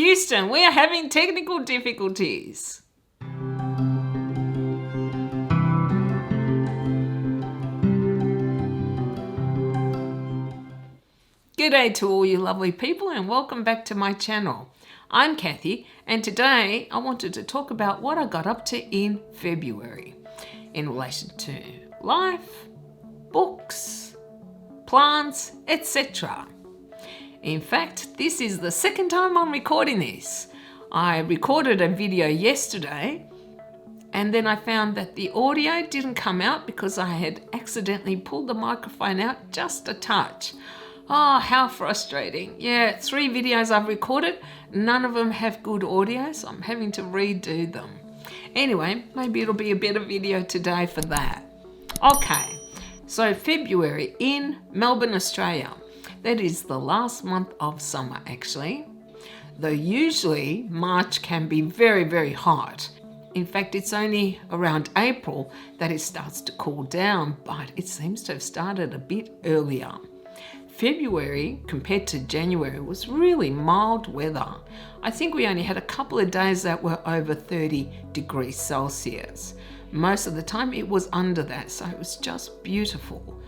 Houston, we are having technical difficulties. G'day to all you lovely people and welcome back to my channel. I'm Kathy and today I wanted to talk about what I got up to in February in relation to life, books, plants, etc. In fact, this is the second time I'm recording this. I recorded a video yesterday and then I found that the audio didn't come out because I had accidentally pulled the microphone out just a touch. Oh, how frustrating. Yeah, 3 videos I've recorded, none of them have good audio, so I'm having to redo them. Anyway, maybe it'll be a better video today for that. Okay, so February in Melbourne, Australia. That is the last month of summer actually. Though usually March can be very, very hot. In fact, it's only around April that it starts to cool down, but it seems to have started a bit earlier. February compared to January was really mild weather. I think we only had a couple of days that were over 30 degrees Celsius. Most of the time it was under that, so it was just beautiful.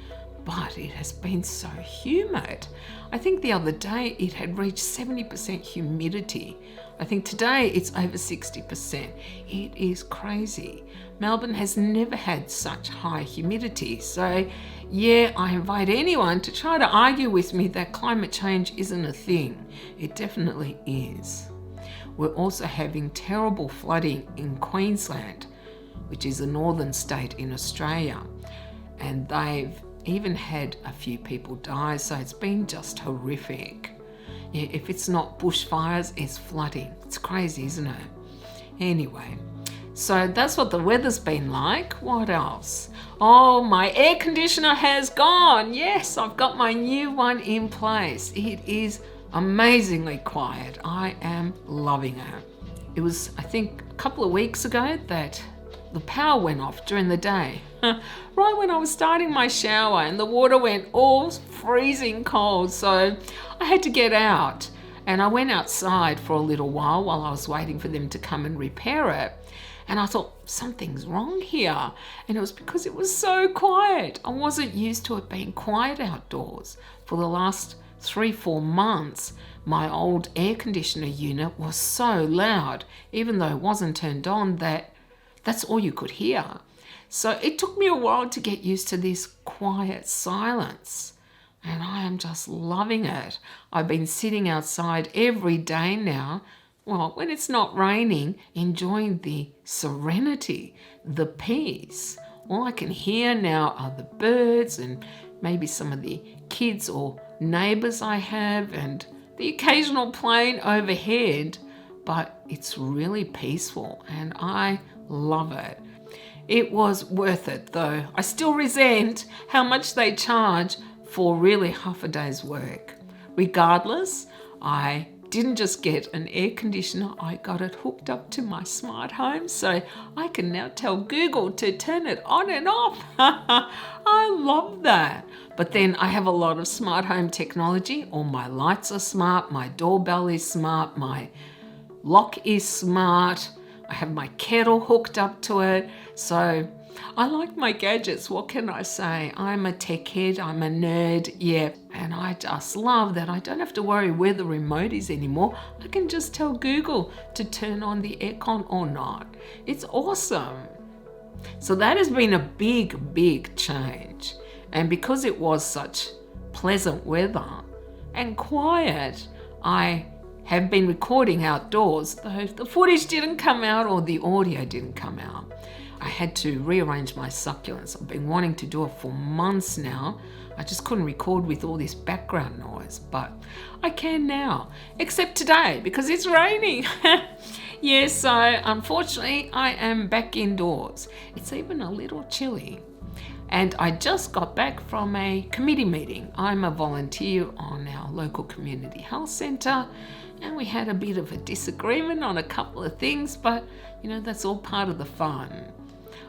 But it has been so humid. I think the other day it had reached 70% humidity. I think today it's over 60%. It is crazy. Melbourne has never had such high humidity. So yeah, I invite anyone to try to argue with me that climate change isn't a thing. It definitely is. We're also having terrible flooding in Queensland, which is a northern state in Australia. And they've even had a few people die, so it's been just horrific. Yeah, if it's not bushfires, it's flooding. It's crazy, isn't it? Anyway, so that's what the weather's been like. What else? Oh, my air conditioner has gone. Yes, I've got my new one in place. It is amazingly quiet. I am loving it. It was, I think, a couple of weeks ago that the power went off during the day. Right when I was starting my shower and the water went all freezing cold. So I had to get out and I went outside for a little while I was waiting for them to come and repair it. And I thought, something's wrong here. And it was because it was so quiet. I wasn't used to it being quiet outdoors. For the last 3-4 months, my old air conditioner unit was so loud, even though it wasn't turned on, that's all you could hear. So it took me a while to get used to this quiet silence. And I am just loving it. I've been sitting outside every day now, well, when it's not raining, enjoying the serenity, the peace. All I can hear now are the birds and maybe some of the kids or neighbours I have and the occasional plane overhead, but it's really peaceful and I love it. It was worth it though. I still resent how much they charge for really half a day's work. Regardless, I didn't just get an air conditioner, I got it hooked up to my smart home so I can now tell Google to turn it on and off. I love that. But then I have a lot of smart home technology. All my lights are smart, my doorbell is smart, my lock is smart. I have my kettle hooked up to it. So I like my gadgets. What can I say? I'm a tech head. I'm a nerd. Yeah. And I just love that I don't have to worry where the remote is anymore. I can just tell Google to turn on the aircon or not. It's awesome. So that has been a big, big change. And because it was such pleasant weather and quiet, I have been recording outdoors, though the footage didn't come out or the audio didn't come out. I had to rearrange my succulents. I've been wanting to do it for months now. I just couldn't record with all this background noise, but I can now, except today because it's raining. Yeah, so unfortunately I am back indoors. It's even a little chilly. And I just got back from a committee meeting. I'm a volunteer on our local community health centre and we had a bit of a disagreement on a couple of things, but you know, that's all part of the fun.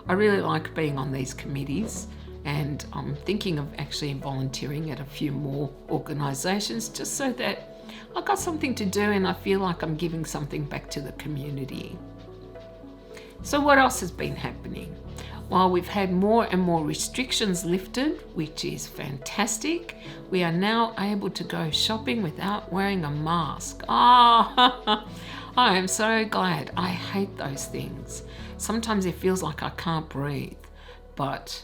I really like being on these committees and I'm thinking of actually volunteering at a few more organisations just so that I got something to do and I feel like I'm giving something back to the community. So what else has been happening? Well, we've had more and more restrictions lifted, which is fantastic. We are now able to go shopping without wearing a mask. I am so glad. I hate those things. Sometimes it feels like I can't breathe, but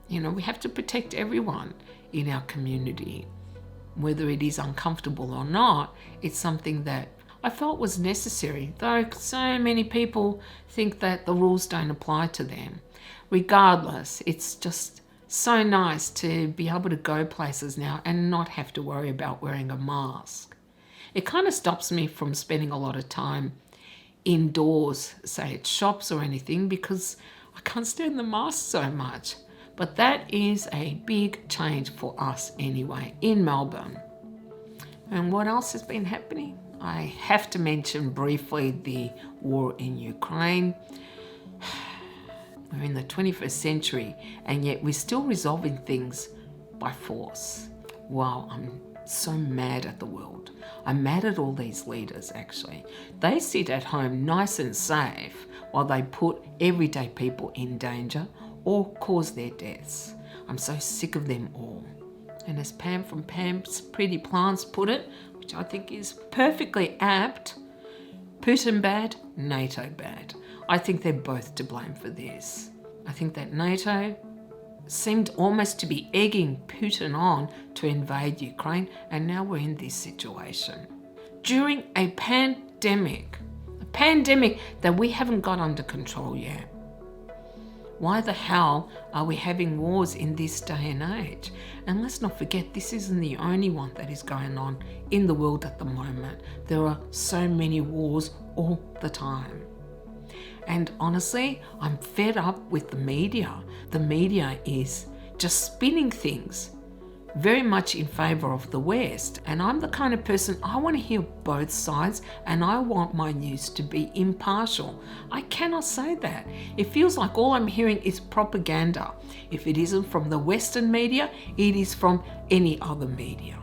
we have to protect everyone in our community. Whether it is uncomfortable or not, it's something that I felt was necessary, though so many people think that the rules don't apply to them. Regardless, it's just so nice to be able to go places now and not have to worry about wearing a mask. It kind of stops me from spending a lot of time indoors, say at shops or anything, because I can't stand the mask so much. But that is a big change for us anyway in Melbourne. And what else has been happening? I have to mention briefly the war in Ukraine. We're in the 21st century and yet we're still resolving things by force. Wow, I'm so mad at the world. I'm mad at all these leaders actually. They sit at home nice and safe while they put everyday people in danger or cause their deaths. I'm so sick of them all. And as Pam from Pam's Pretty Plants put it, which I think is perfectly apt, Putin bad, NATO bad. I think they're both to blame for this. I think that NATO seemed almost to be egging Putin on to invade Ukraine, and now we're in this situation. During a pandemic that we haven't got under control yet. Why the hell are we having wars in this day and age? And let's not forget, this isn't the only one that is going on in the world at the moment. There are so many wars all the time. And honestly, I'm fed up with the media. The media is just spinning things very much in favor of the West. And I'm the kind of person, I want to hear both sides and I want my news to be impartial. I cannot say that. It feels like all I'm hearing is propaganda. If it isn't from the Western media, it is from any other media.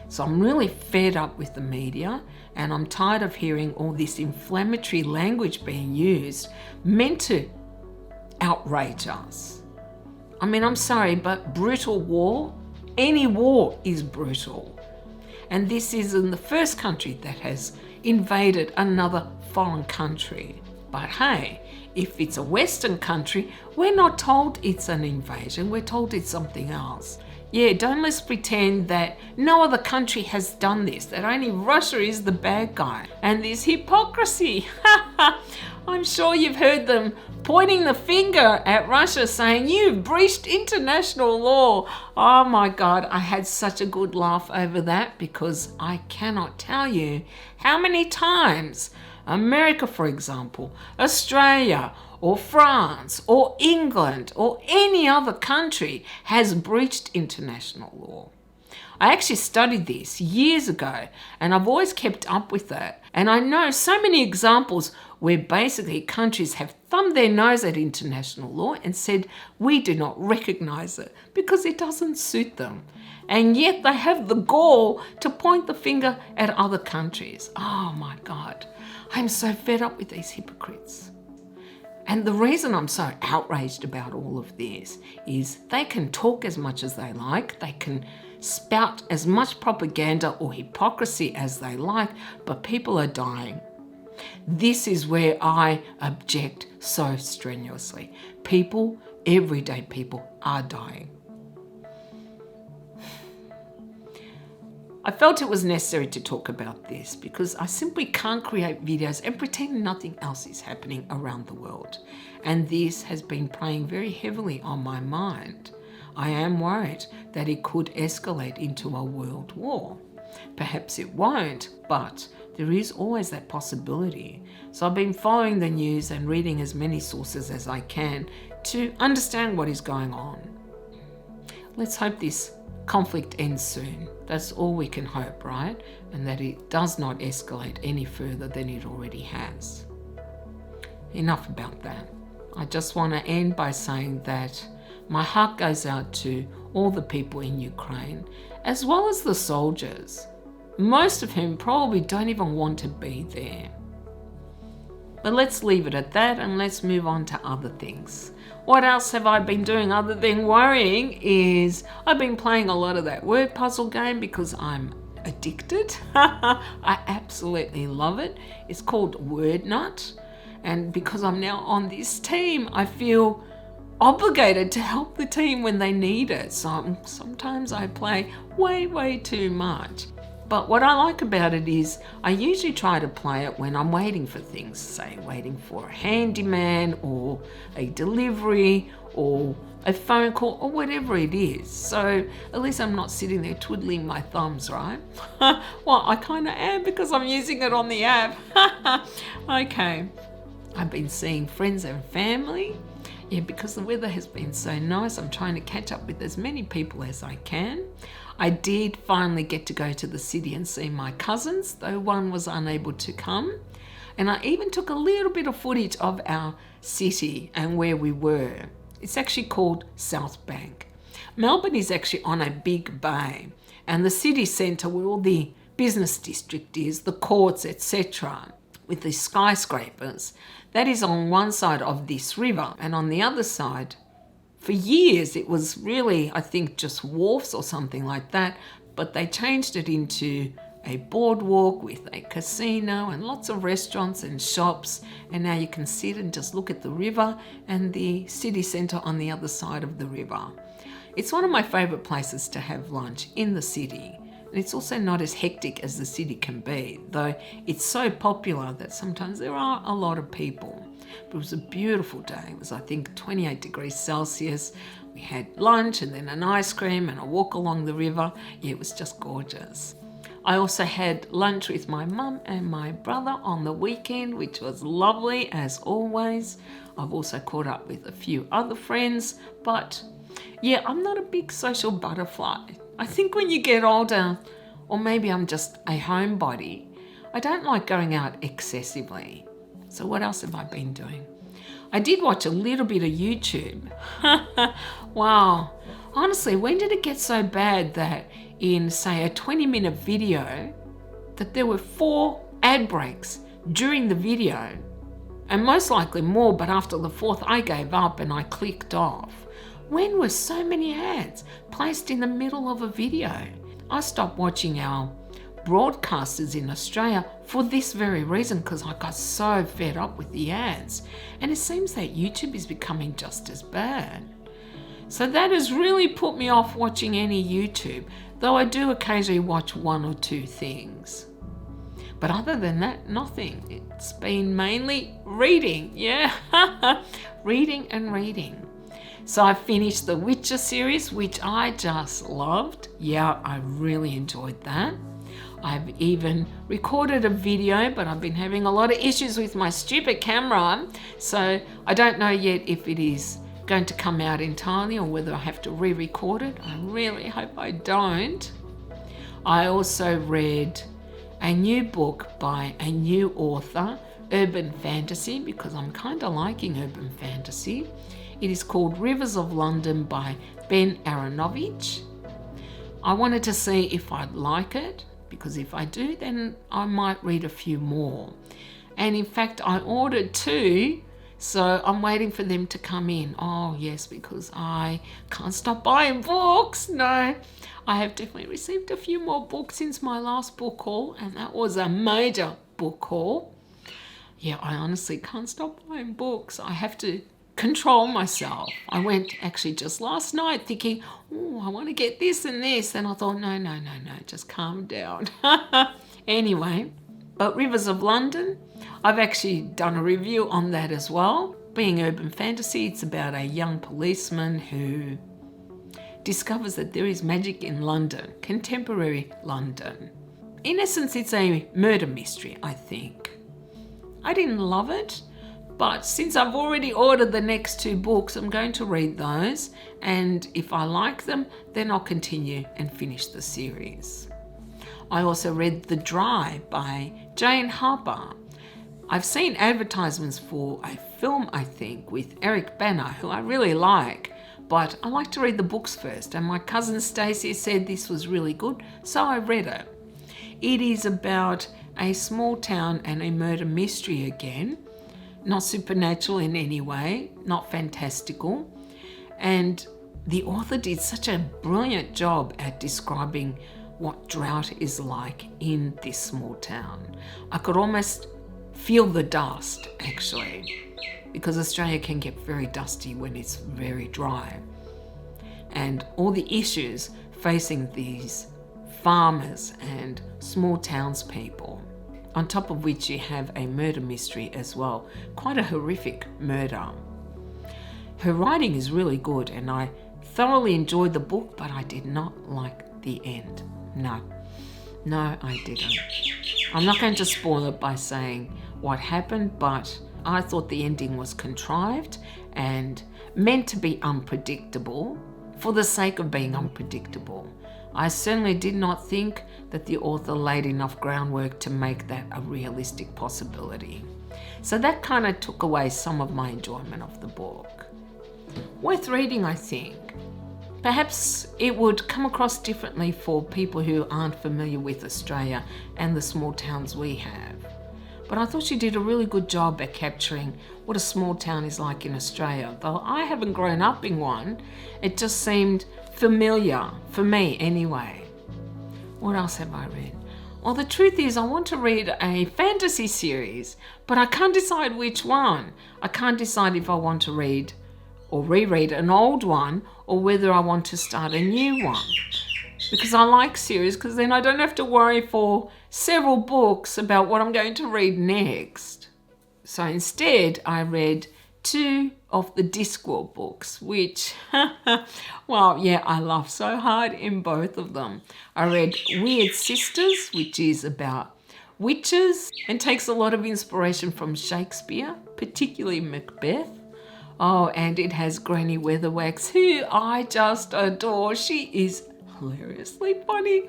So I'm really fed up with the media and I'm tired of hearing all this inflammatory language being used meant to outrage us. I mean, I'm sorry, but brutal war, any war is brutal. And this isn't the first country that has invaded another foreign country. But hey, if it's a Western country, we're not told it's an invasion, we're told it's something else. Yeah, don't let's pretend that no other country has done this, that only Russia is the bad guy. And this hypocrisy. I'm sure you've heard them pointing the finger at Russia saying, you've breached international law. Oh my God, I had such a good laugh over that because I cannot tell you how many times America, for example, Australia, or France, or England, or any other country has breached international law. I actually studied this years ago and I've always kept up with it. And I know so many examples where basically countries have thumbed their nose at international law and said, we do not recognize it because it doesn't suit them. And yet they have the gall to point the finger at other countries. Oh my God, I'm so fed up with these hypocrites. And the reason I'm so outraged about all of this is they can talk as much as they like, they can spout as much propaganda or hypocrisy as they like, but people are dying. This is where I object so strenuously. People, everyday people, are dying. I felt it was necessary to talk about this because I simply can't create videos and pretend nothing else is happening around the world. And this has been playing very heavily on my mind. I am worried that it could escalate into a world war. Perhaps it won't, but there is always that possibility. So I've been following the news and reading as many sources as I can to understand what is going on. Let's hope this conflict ends soon. That's all we can hope, right? And that it does not escalate any further than it already has. Enough about that. I just want to end by saying that my heart goes out to all the people in Ukraine, as well as the soldiers. most of whom probably don't even want to be there. But let's leave it at that and let's move on to other things. What else have I been doing other than worrying is I've been playing a lot of that word puzzle game because I'm addicted. I absolutely love it. It's called Word Nut. And because I'm now on this team, I feel obligated to help the team when they need it. So sometimes I play way too much. But what I like about it is I usually try to play it when I'm waiting for things, say waiting for a handyman or a delivery or a phone call or whatever it is. So at least I'm not sitting there twiddling my thumbs, right? Well, I kind of am because I'm using it on the app. Okay, I've been seeing friends and family. Yeah, because the weather has been so nice, I'm trying to catch up with as many people as I can. I did finally get to go to the city and see my cousins, though one was unable to come. And I even took a little bit of footage of our city and where we were. It's actually called Southgate. Melbourne is actually on a big bay, and the city centre where all the business district is, the courts, etc., with the skyscrapers, that is on one side of this river, and on the other side, for years it was really, I think, just wharfs or something like that, but they changed it into a boardwalk with a casino and lots of restaurants and shops, and now you can sit and just look at the river and the city centre on the other side of the river. It's one of my favourite places to have lunch in the city. And it's also not as hectic as the city can be, though it's so popular that sometimes there are a lot of people. But it was a beautiful day. It was, I think, 28 degrees Celsius. We had lunch and then an ice cream and a walk along the river. Yeah, it was just gorgeous. I also had lunch with my mum and my brother on the weekend, which was lovely as always. I've also caught up with a few other friends, but yeah, I'm not a big social butterfly. I think when you get older, or maybe I'm just a homebody, I don't like going out excessively. So what else have I been doing? I did watch a little bit of YouTube. Wow. Honestly, when did it get so bad that in, say, a 20-minute video, that there were 4 ad breaks during the video? And most likely more, but after the 4th, I gave up and I clicked off. When were so many ads placed in the middle of a video? I stopped watching our broadcasters in Australia for this very reason, because I got so fed up with the ads. And it seems that YouTube is becoming just as bad. So that has really put me off watching any YouTube, though I do occasionally watch 1 or 2 things. But other than that, nothing. It's been mainly reading, yeah. Reading and reading. So I finished the Witcher series, which I just loved. Yeah, I really enjoyed that. I've even recorded a video, but I've been having a lot of issues with my stupid camera. So I don't know yet if it is going to come out entirely or whether I have to re-record it. I really hope I don't. I also read a new book by a new author, urban fantasy, because I'm kind of liking urban fantasy. It is called Rivers of London by Ben Aronovich. I wanted to see if I'd like it, because if I do, then I might read a few more. And in fact, I ordered 2, so I'm waiting for them to come in. Oh yes, because I can't stop buying books. No, I have definitely received a few more books since my last book haul, and that was a major book haul. Yeah, I honestly can't stop buying books. I have to control myself. I went actually just last night thinking, oh, I want to get this and this. And I thought, no, just calm down. Anyway, but Rivers of London, I've actually done a review on that as well. Being urban fantasy, it's about a young policeman who discovers that there is magic in London, contemporary London. In essence, it's a murder mystery, I think. I didn't love it, but since I've already ordered the next 2 books, I'm going to read those, and if I like them, then I'll continue and finish the series. I also read The Dry by Jane Harper. I've seen advertisements for a film, I think, with Eric Bana, who I really like, but I like to read the books first, and my cousin Stacey said this was really good, so I read it. It is about a small town and a murder mystery again. Not supernatural in any way, not fantastical. And the author did such a brilliant job at describing what drought is like in this small town. I could almost feel the dust, actually, because Australia can get very dusty when it's very dry. And all the issues facing these farmers and small townspeople, on top of which you have a murder mystery as well, quite a horrific murder. Her writing is really good and I thoroughly enjoyed the book, but I did not like the end. No, I didn't. I'm not going to spoil it by saying what happened, but I thought the ending was contrived and meant to be unpredictable for the sake of being unpredictable. I certainly did not think that the author laid enough groundwork to make that a realistic possibility. So that kind of took away some of my enjoyment of the book. Worth reading, I think. Perhaps it would come across differently for people who aren't familiar with Australia and the small towns we have. But I thought she did a really good job at capturing what a small town is like in Australia. Though I haven't grown up in one, it just seemed familiar, for me anyway. What else have I read? Well, the truth is I want to read a fantasy series, but I can't decide which one. I can't decide if I want to read or reread an old one or whether I want to start a new one. Because I like series, because then I don't have to worry for several books about what I'm going to read next. So instead, I read 2 of the Discworld books, which, well, yeah, I laughed so hard in both of them. I read Weird Sisters, which is about witches and takes a lot of inspiration from Shakespeare, particularly Macbeth. Oh, and it has Granny Weatherwax, who I just adore. She is hilariously funny.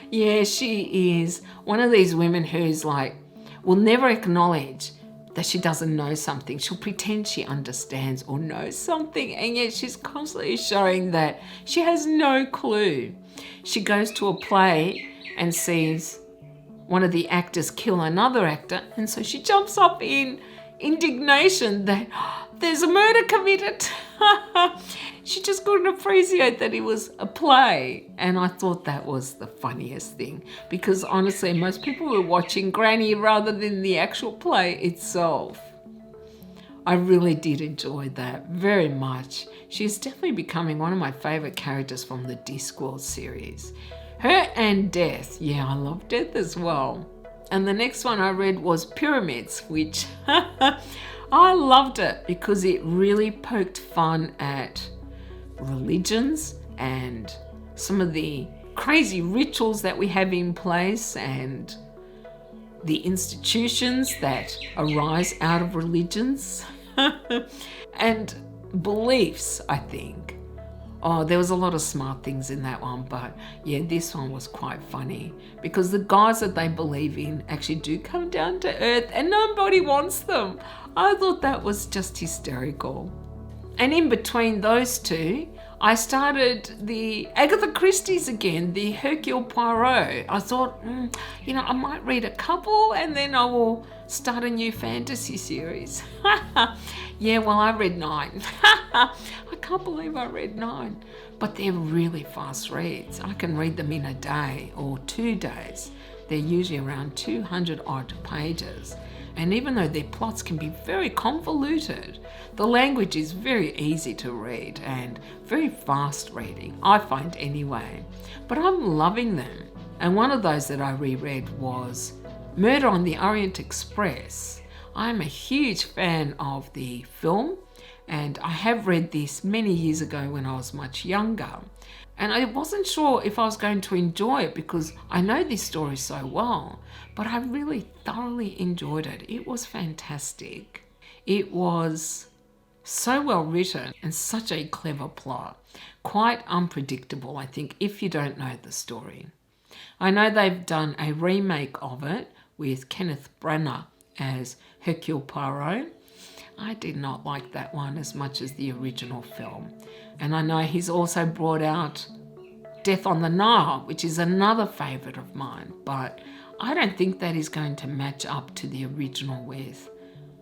Yeah, she is one of these women who's like, will never acknowledge that she doesn't know something. She'll pretend she understands or knows something, and yet she's constantly showing that she has no clue. She goes to a play and sees one of the actors kill another actor, and so she jumps up in indignation that there's a murder committed. She just couldn't appreciate that it was a play. And I thought that was the funniest thing, because honestly, most people were watching Granny rather than the actual play itself. I really did enjoy that very much. She's definitely becoming one of my favourite characters from the Discworld series. Her and Death. Yeah, I love Death as well. And the next one I read was Pyramids, which I loved it because it really poked fun at religions and some of the crazy rituals that we have in place and the institutions that arise out of religions and beliefs, I think. Oh, there was a lot of smart things in that one, but yeah, this one was quite funny because the guys that they believe in actually do come down to earth and nobody wants them. I thought that was just hysterical. And in between those two, I started the Agatha Christie's again, the Hercule Poirot. I thought, I might read a couple and then I will start a new fantasy series. Yeah, well, I read 9. I can't believe I read 9. But they're really fast reads. I can read them in a day or 2 days. They're usually around 200 odd pages. And even though their plots can be very convoluted, the language is very easy to read and very fast reading, I find anyway. But I'm loving them. And one of those that I reread was Murder on the Orient Express. I'm a huge fan of the film, and I have read this many years ago when I was much younger. And I wasn't sure if I was going to enjoy it because I know this story so well, but I really thoroughly enjoyed it. It was fantastic. It was so well written and such a clever plot. Quite unpredictable, I think, if you don't know the story. I know they've done a remake of it with Kenneth Branagh as Hercule Poirot. I did not like that one as much as the original film. And I know he's also brought out Death on the Nile, which is another favourite of mine, but I don't think that is going to match up to the original with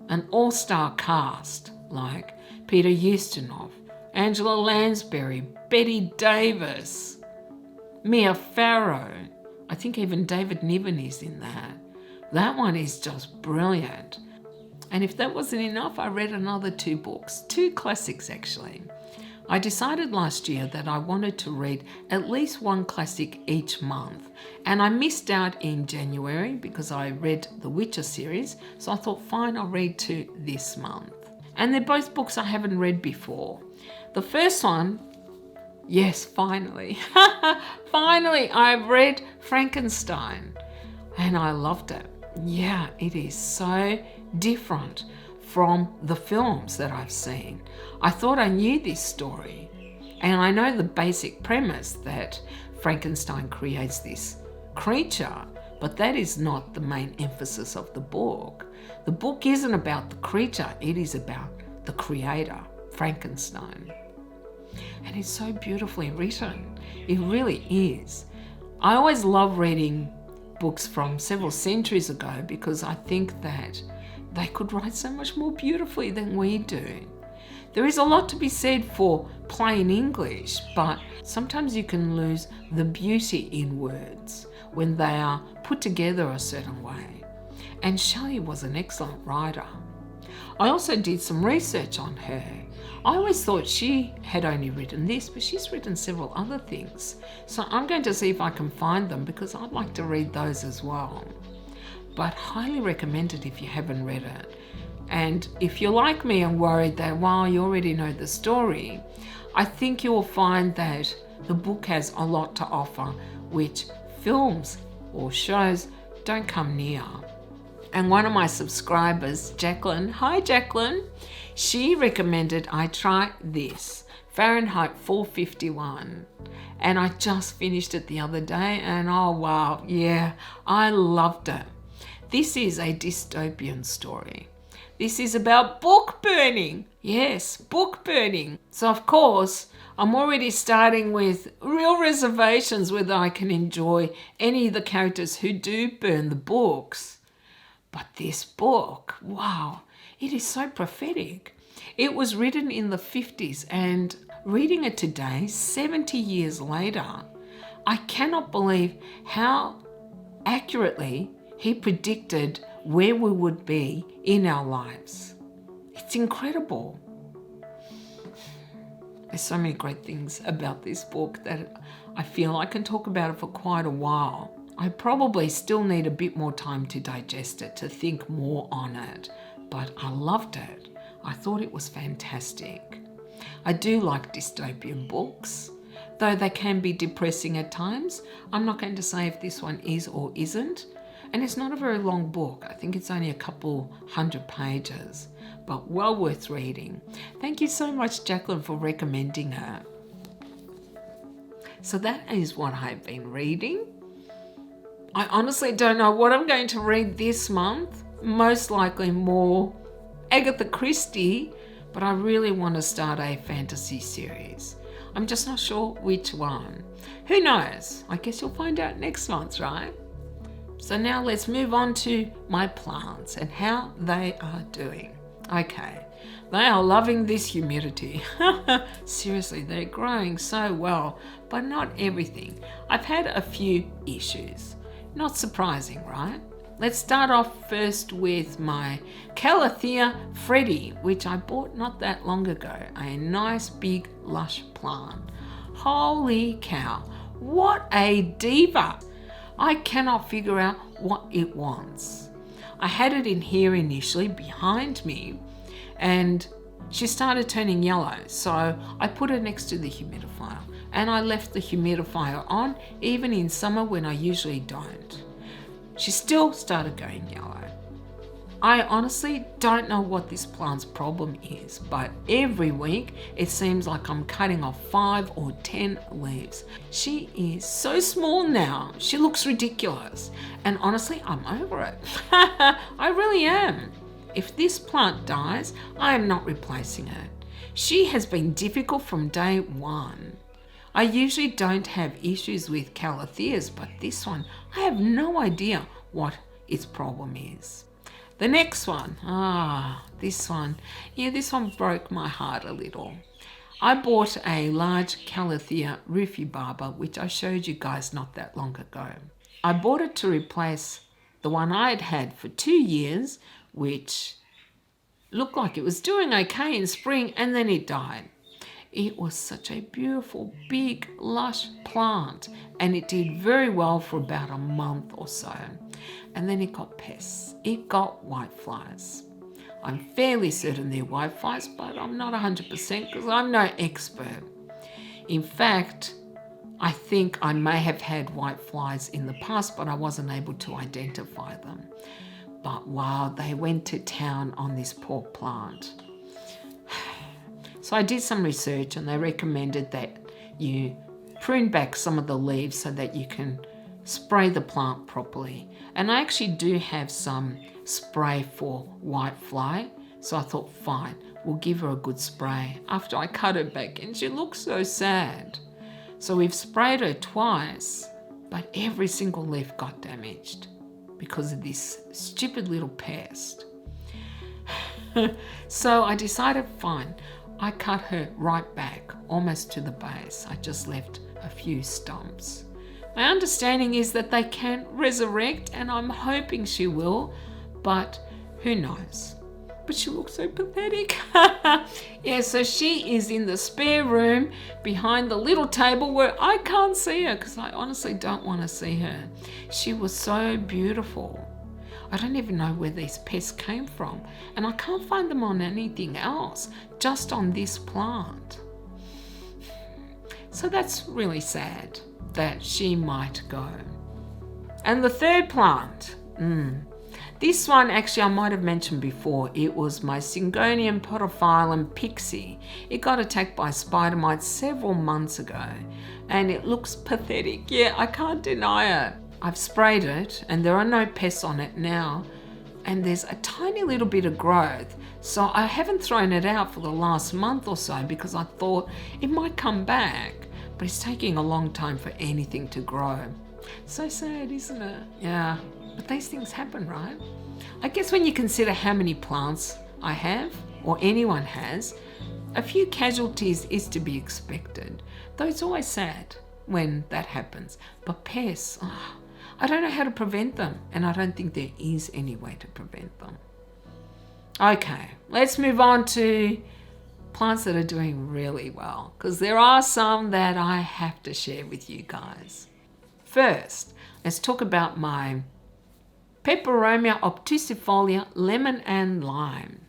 an all-star cast like Peter Ustinov, Angela Lansbury, Betty Davis, Mia Farrow. I think even David Niven is in that. That one is just brilliant. And if that wasn't enough, I read another 2 books, 2 classics actually. I decided last year that I wanted to read at least 1 classic each month, and I missed out in January because I read the Witcher series, so I thought fine, I'll read 2 this month. And they're both books I haven't read before. The first one, yes, finally, finally, I've read Frankenstein and I loved it. Yeah, it is so different from the films that I've seen. I thought I knew this story, and I know the basic premise that Frankenstein creates this creature, but that is not the main emphasis of the book. The book isn't about the creature, it is about the creator, Frankenstein. And it's so beautifully written. It really is. I always love reading books from several centuries ago because I think that they could write so much more beautifully than we do. There is a lot to be said for plain English, but sometimes you can lose the beauty in words when they are put together a certain way. And Shelley was an excellent writer. I also did some research on her. I always thought she had only written this, but she's written several other things. So I'm going to see if I can find them because I'd like to read those as well. But highly recommend it if you haven't read it. And if you're like me and worried that, well, you already know the story, I think you will find that the book has a lot to offer, which films or shows don't come near. And one of my subscribers, Jacqueline, hi Jacqueline, she recommended I try this, Fahrenheit 451. And I just finished it the other day and oh wow, yeah, I loved it. This is a dystopian story. This is about book burning. Yes, book burning. So of course, I'm already starting with real reservations whether I can enjoy any of the characters who do burn the books. But this book, wow, it is so prophetic. It was written in the 50s and reading it today, 70 years later, I cannot believe how accurately he predicted where we would be in our lives. It's incredible. There's so many great things about this book that I feel I can talk about it for quite a while. I probably still need a bit more time to digest it, to think more on it, but I loved it. I thought it was fantastic. I do like dystopian books, though they can be depressing at times. I'm not going to say if this one is or isn't. And it's not a very long book. I think it's only a couple 100 pages, but well worth reading. Thank you so much, Jacqueline, for recommending her. So that is what I've been reading. I honestly don't know what I'm going to read this month. Most likely more Agatha Christie, but I really want to start a fantasy series. I'm just not sure which one. Who knows? I guess you'll find out next month, right? So now let's move on to my plants and how they are doing. Okay, they are loving this humidity. Seriously, they're growing so well, but not everything. I've had a few issues. Not surprising, right? Let's start off first with my Calathea Freddy, which I bought not that long ago. A nice big lush plant. Holy cow, what a diva! I cannot figure out what it wants. I had it in here initially behind me and she started turning yellow, so I put her next to the humidifier and I left the humidifier on even in summer when I usually don't. She still started going yellow. I honestly don't know what this plant's problem is, but every week it seems like I'm cutting off 5 or 10 leaves. She is so small now, she looks ridiculous. And honestly, I'm over it. I really am. If this plant dies, I am not replacing it. She has been difficult from day one. I usually don't have issues with Calatheas, but this one, I have no idea what its problem is. The next one, this one broke my heart a little. I bought a large Calathea rhubarba, which I showed you guys not that long ago. I bought it to replace the one I had had for 2 years, which looked like it was doing okay in spring, and then it died. It was such a beautiful, big, lush plant, and it did very well for about a month or so. And then it got pests. It got whiteflies. I'm fairly certain they're whiteflies, but I'm not 100% because I'm no expert. In fact, I think I may have had whiteflies in the past, but I wasn't able to identify them. But wow, they went to town on this poor plant. So I did some research, and they recommended that you prune back some of the leaves so that you can spray the plant properly. And I actually do have some spray for whitefly, so I thought, fine, we'll give her a good spray. After I cut her back, and she looked so sad. So we've sprayed her twice, but every single leaf got damaged because of this stupid little pest. So I decided, fine, I cut her right back, almost to the base. I just left a few stumps. My understanding is that they can resurrect, and I'm hoping she will, but who knows? But she looks so pathetic. Yeah, so she is in the spare room behind the little table where I can't see her because I honestly don't want to see her. She was so beautiful. I don't even know where these pests came from, and I can't find them on anything else, just on this plant. So that's really sad that she might go. And the third plant, this one actually I might have mentioned before. It was my Syngonium podophyllum pixie. It got attacked by spider mites several months ago, and it looks pathetic. Yeah, I can't deny it. I've sprayed it, and there are no pests on it now, and there's a tiny little bit of growth. So I haven't thrown it out for the last month or so because I thought it might come back, but it's taking a long time for anything to grow. So sad, isn't it? Yeah, but these things happen, right? I guess when you consider how many plants I have, or anyone has, a few casualties is to be expected. Though it's always sad when that happens. But pests, I don't know how to prevent them, and I don't think there is any way to prevent them. Okay, let's move on to plants that are doing really well, because there are some that I have to share with you guys. First, let's talk about my Peperomia obtusifolia lemon and lime.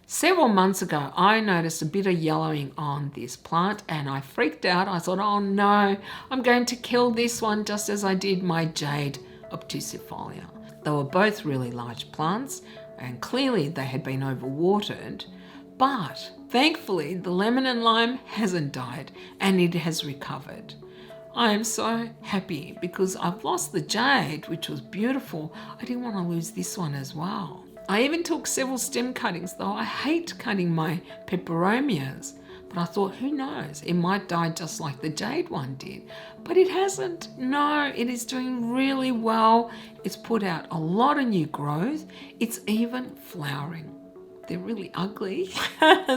Several months ago, I noticed a bit of yellowing on this plant, and I freaked out. I thought, oh no, I'm going to kill this one just as I did my jade obtusifolia. They were both really large plants, and clearly they had been overwatered, but thankfully the lemon and lime hasn't died and it has recovered. I am so happy because I've lost the jade, which was beautiful. I didn't want to lose this one as well. I even took several stem cuttings, though I hate cutting my peperomias. But I thought, who knows? It might die just like the jade one did. But it hasn't. No, it is doing really well. It's put out a lot of new growth. It's even flowering. They're really ugly,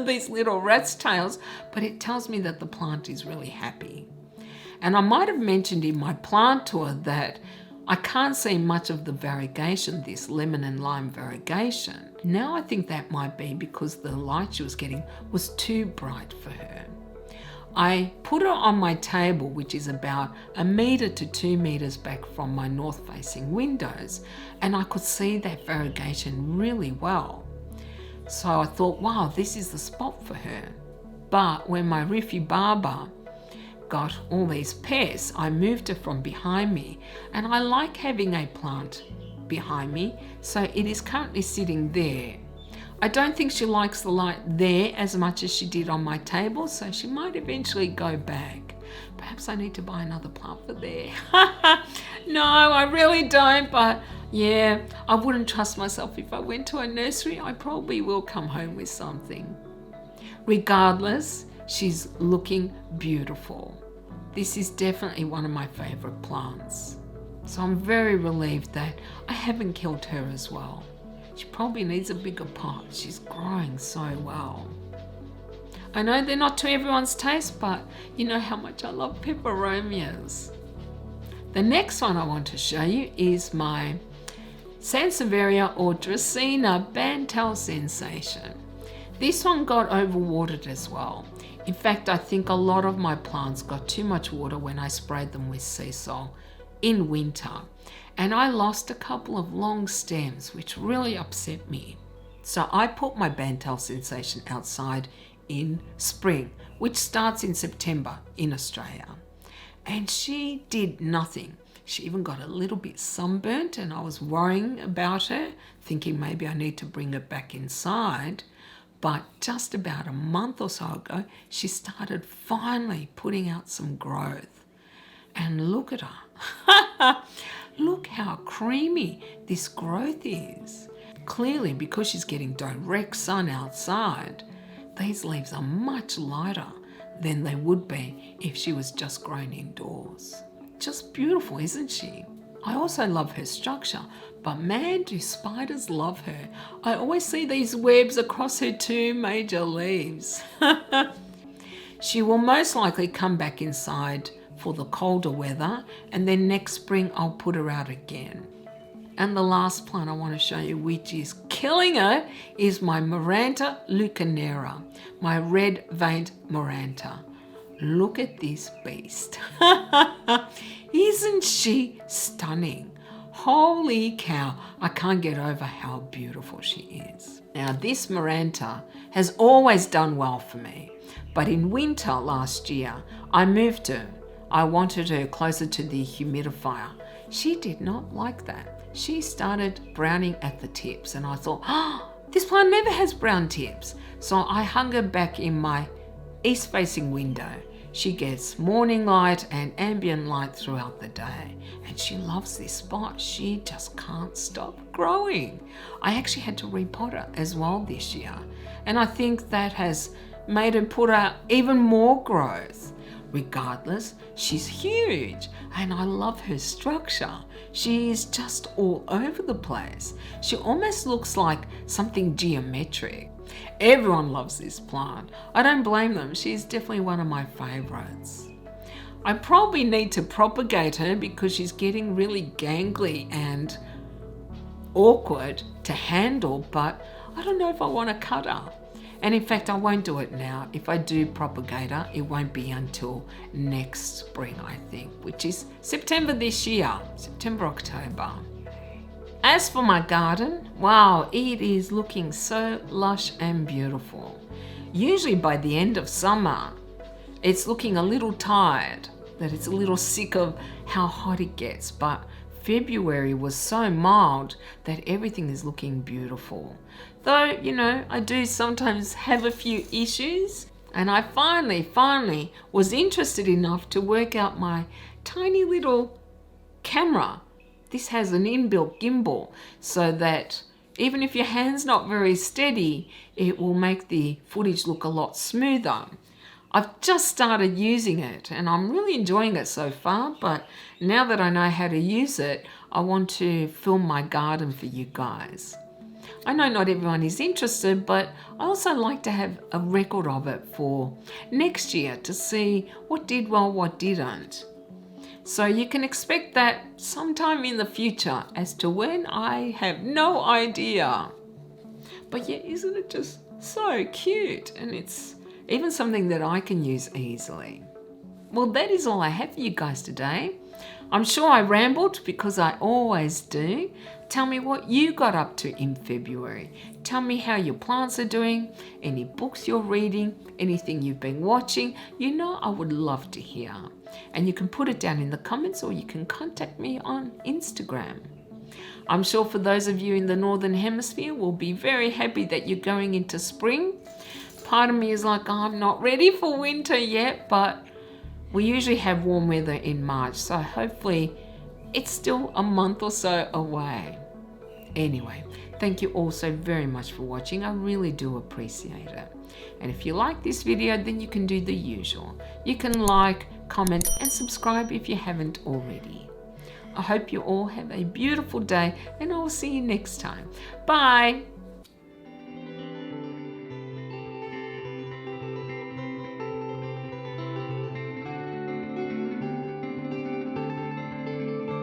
these little rat's tails, but it tells me that the plant is really happy. And I might have mentioned in my plant tour that I can't see much of the variegation, this lemon and lime variegation. Now I think that might be because the light she was getting was too bright for her. I put her on my table, which is about 1 metre to 2 metres back from my north-facing windows, and I could see that variegation really well. So I thought, wow, this is the spot for her. But when my rhubarba got all these pests, I moved her from behind me, and I like having a plant behind me, so it is currently sitting there. I don't think she likes the light there as much as she did on my table, so she might eventually go back. Perhaps I need to buy another plant for there. No, I really don't, but yeah, I wouldn't trust myself if I went to a nursery. I probably will come home with something. Regardless, she's looking beautiful. This is definitely one of my favorite plants. So I'm very relieved that I haven't killed her as well. She probably needs a bigger pot. She's growing so well. I know they're not to everyone's taste, but you know how much I love peperomias. The next one I want to show you is my Sansevieria or Dracaena Bantel Sensation. This one got overwatered as well. In fact, I think a lot of my plants got too much water when I sprayed them with sea salt in winter. And I lost a couple of long stems, which really upset me. So I put my Bantel Sensation outside in spring, which starts in September in Australia. And she did nothing. She even got a little bit sunburnt, and I was worrying about her, thinking maybe I need to bring her back inside. But just about a month or so ago, she started finally putting out some growth. And look at her. Look how creamy this growth is. Clearly, because she's getting direct sun outside, these leaves are much lighter than they would be if she was just grown indoors. Just beautiful, isn't she? I also love her structure, but man, do spiders love her. I always see these webs across her two major leaves. She will most likely come back inside for the colder weather, and then next spring I'll put her out again. And the last plant I want to show you, which is killing her, is my Maranta leucanera, my red-veined Maranta. Look at this beast. Isn't she stunning? Holy cow, I can't get over how beautiful she is. Now, this Maranta has always done well for me, but in winter last year, I moved her. I wanted her closer to the humidifier. She did not like that. She started browning at the tips, and I thought, this plant never has brown tips. So I hung her back in my east-facing window. She gets morning light and ambient light throughout the day, and she loves this spot. She just can't stop growing. I actually had to repot her as well this year, and I think that has made her put out even more growth. Regardless, she's huge, and I love her structure. She is just all over the place. She almost looks like something geometric. Everyone loves this plant. I don't blame them. She's definitely one of my favorites. I probably need to propagate her because she's getting really gangly and awkward to handle, but I don't know if I want to cut her. And in fact, I won't do it now. If I do propagate her, it won't be until next spring, I think, which is September this year, September, October. As for my garden, wow, it is looking so lush and beautiful. Usually by the end of summer, it's looking a little tired, that it's a little sick of how hot it gets, but February was so mild that everything is looking beautiful. Though, you know, I do sometimes have a few issues, and I finally was interested enough to work out my tiny little camera. This has an inbuilt gimbal so that even if your hand's not very steady, it will make the footage look a lot smoother. I've just started using it and I'm really enjoying it so far, but now that I know how to use it, I want to film my garden for you guys. I know not everyone is interested, but I also like to have a record of it for next year to see what did well, what didn't. So you can expect that sometime in the future. As to when, I have no idea. But yeah, isn't it just so cute? And it's even something that I can use easily. Well, that is all I have for you guys today. I'm sure I rambled because I always do. Tell me what you got up to in February. Tell me how your plants are doing, any books you're reading, anything you've been watching. You know I would love to hear. And you can put it down in the comments or you can contact me on Instagram. I'm sure for those of you in the Northern Hemisphere will be very happy that you're going into spring. Part of me is like, I'm not ready for winter yet, but we usually have warm weather in March, so hopefully it's still a month or so away. Anyway, thank you all so very much for watching. I really do appreciate it. And if you like this video, then you can do the usual. You can like, comment, and subscribe if you haven't already. I hope you all have a beautiful day, and I will see you next time. Bye.